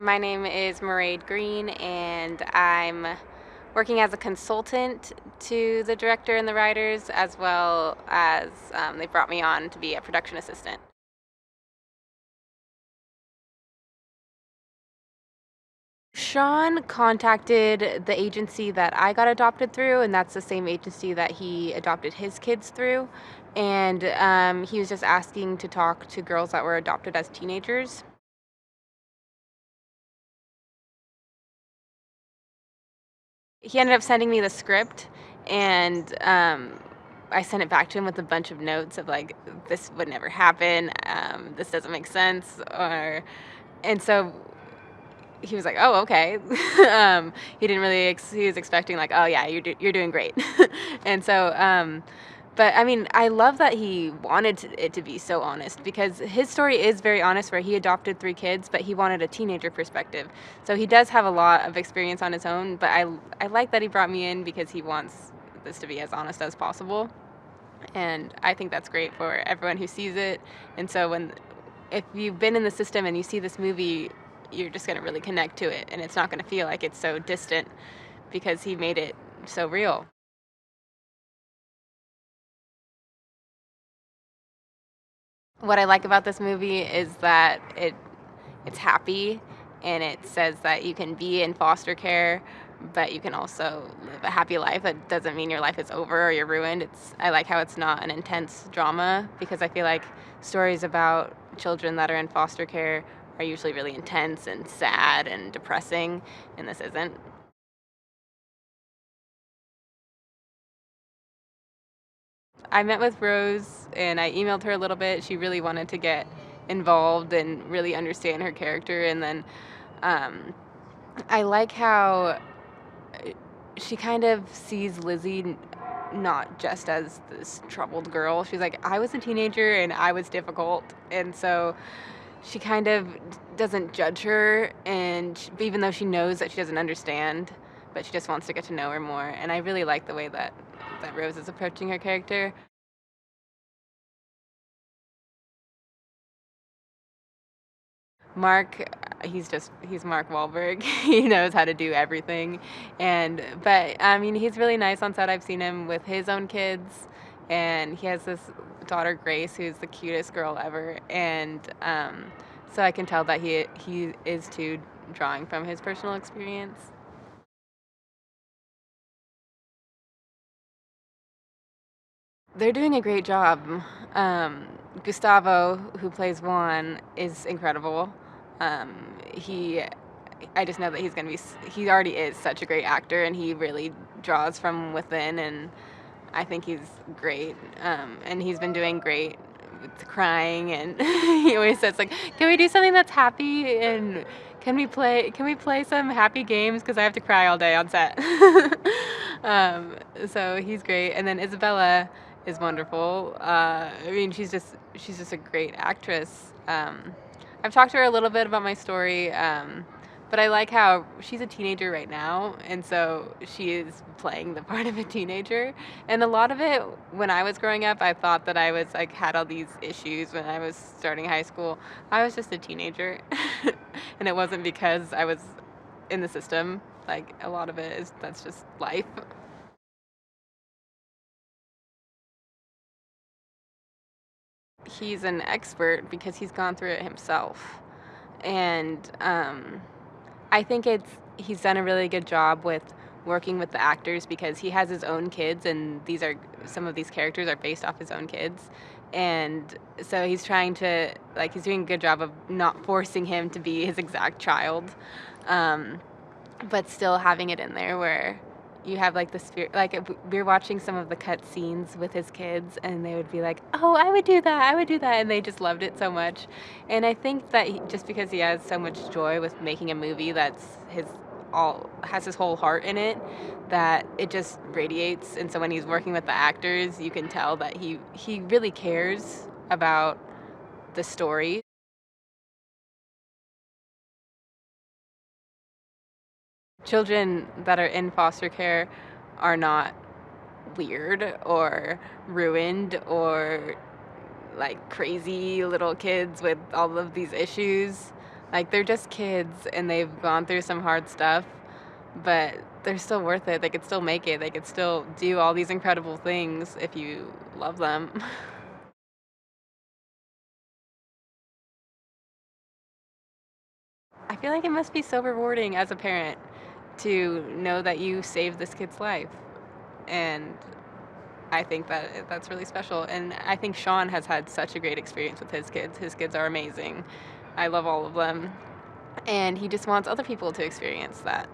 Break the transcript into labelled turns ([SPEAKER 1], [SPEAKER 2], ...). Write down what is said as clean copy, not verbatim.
[SPEAKER 1] My name is Maraide Green, and I'm working as a consultant to the director and the writers, as well as they brought me on to be a production assistant. Sean contacted the agency that I got adopted through, and that's the same agency that he adopted his kids through. And he was just asking to talk to girls that were adopted as teenagers. He ended up sending me the script, and I sent it back to him with a bunch of notes of like, this would never happen, this doesn't make sense, or and so he was like, oh, okay. He didn't really he was expecting like, oh yeah, you're doing great. And so but I mean, I love that he wanted it to be so honest, because his story is very honest, where he adopted 3 kids, but he wanted a teenager perspective. So he does have a lot of experience on his own, but I like that he brought me in because he wants this to be as honest as possible. And I think that's great for everyone who sees it. And so if you've been in the system and you see this movie, you're just going to really connect to it, and it's not going to feel like it's so distant because he made it so real. What I like about this movie is that it's happy, and it says that you can be in foster care, but you can also live a happy life. That doesn't mean your life is over or you're ruined. I like how it's not an intense drama, because I feel like stories about children that are in foster care are usually really intense and sad and depressing, and this isn't. I met with Rose and I emailed her a little bit. She really wanted to get involved and really understand her character. And then um, I like how she kind of sees Lizzie not just as this troubled girl. She's like, I was a teenager and I was difficult. And so she kind of doesn't judge her, and even though she knows that she doesn't understand, but she just wants to get to know her more. And I really like the way that Rose is approaching her character. Mark, he's Mark Wahlberg. He knows how to do everything, but I mean, he's really nice on set. I've seen him with his own kids, and he has this daughter Grace, who's the cutest girl ever, and so I can tell that he is too, drawing from his personal experience. They're doing a great job. Um, Gustavo, who plays Juan, is incredible. Um, he, I just know that he's gonna be. He already is such a great actor, and he really draws from within. And I think he's great. And he's been doing great with the crying, and he always says like, "Can we do something that's happy?" And Can we play some happy games? Because I have to cry all day on set. So he's great, and then Isabela is wonderful. I mean, she's just a great actress. I've talked to her a little bit about my story, but I like how she's a teenager right now, and so she is playing the part of a teenager. And a lot of it, when I was growing up, I thought that I was like had all these issues when I was starting high school. I was just a teenager, and it wasn't because I was in the system. Like a lot of it is that's just life. He's an expert because he's gone through it himself. And I think he's done a really good job with working with the actors, because he has his own kids, and some of these characters are based off his own kids. And so he's doing a good job of not forcing him to be his exact child, um, but still having it in there where you have like the spirit. Like if we were watching some of the cut scenes with his kids, and they would be like, "Oh, I would do that. I would do that," and they just loved it so much. And I think that just because he has so much joy with making a movie that's his all has his whole heart in it, that it just radiates. And so when he's working with the actors, you can tell that he really cares about the story. Children that are in foster care are not weird or ruined or like crazy little kids with all of these issues. Like, they're just kids, and they've gone through some hard stuff, but they're still worth it. They could still make it. They could still do all these incredible things if you love them. I feel like it must be so rewarding as a parent to know that you saved this kid's life, and I think that that's really special, and I think Sean has had such a great experience with his kids. His kids are amazing. I love all of them, and he just wants other people to experience that.